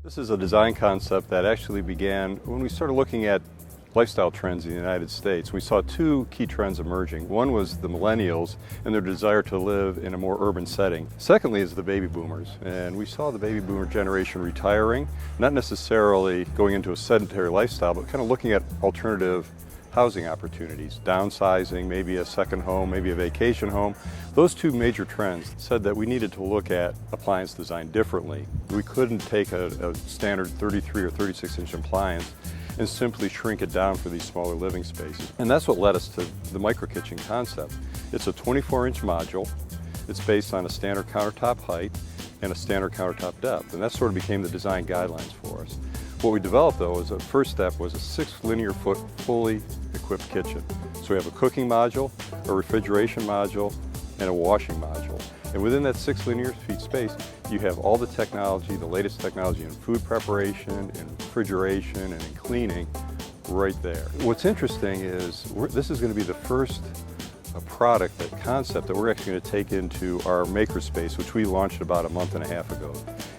This is a design concept that actually began when we started looking at lifestyle trends in the United States. We saw two key trends emerging. One was the millennials and their desire to live in a more urban setting. Secondly is the baby boomers. And we saw the baby boomer generation retiring, not necessarily going into a sedentary lifestyle, but kind of looking at alternative housing opportunities, downsizing, maybe a second home, maybe a vacation home. Those two major trends said that we needed to look at appliance design differently. We couldn't take a standard 33 or 36-inch appliance and simply shrink it down for these smaller living spaces. And that's what led us to the micro kitchen concept. It's a 24-inch module. It's based on a standard countertop height and a standard countertop depth, and that sort of became the design guidelines for us. What we developed, though, is the first step was a 6 linear foot fully equipped kitchen. So we have a cooking module, a refrigeration module, and a washing module. And within that 6 linear feet space, you have all the technology, the latest technology in food preparation, in refrigeration, and in cleaning right there. What's interesting is this is going to be the first product, that concept, that we're actually going to take into our makerspace, which we launched about a month and a half ago.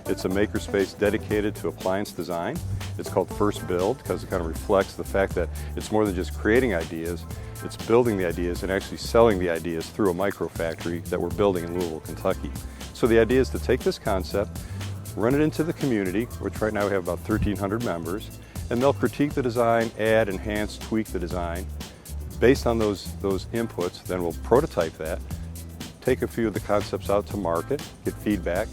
It's a makerspace dedicated to appliance design. It's called First Build because it kind of reflects the fact that it's more than just creating ideas, it's building the ideas and actually selling the ideas through a micro factory that we're building in Louisville, Kentucky. So the idea is to take this concept, run it into the community, which right now we have about 1,300 members, and they'll critique the design, add, enhance, tweak the design. Based on those inputs, then we'll prototype that, take a few of the concepts out to market, get feedback,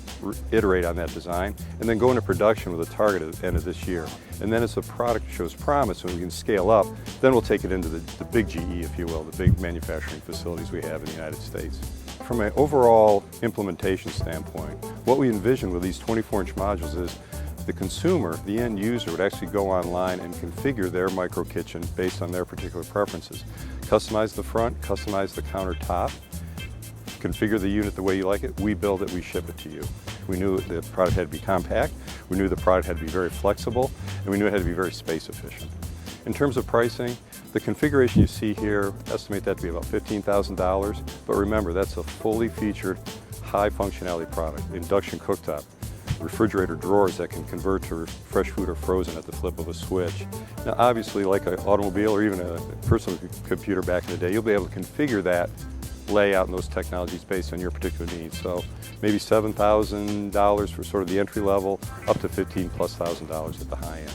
iterate on that design, and then go into production with a target at the end of this year. And then as the product shows promise and we can scale up, then we'll take it into the big GE, if you will, the big manufacturing facilities we have in the United States. From an overall implementation standpoint, what we envision with these 24-inch modules is the consumer, the end user, would actually go online and configure their micro kitchen based on their particular preferences. Customize the front, customize the countertop, configure the unit the way you like it. We build it, we ship it to you. We knew the product had to be compact, we knew the product had to be very flexible, and we knew it had to be very space efficient. In terms of pricing, the configuration you see here, estimate that to be about $15,000, but remember, that's a fully featured, high functionality product. Induction cooktop, refrigerator drawers that can convert to fresh food or frozen at the flip of a switch. Now obviously, like an automobile or even a personal computer back in the day, you'll be able to configure that layout and those technologies based on your particular needs. So maybe $7,000 for sort of the entry level, up to $15,000+ at the high end.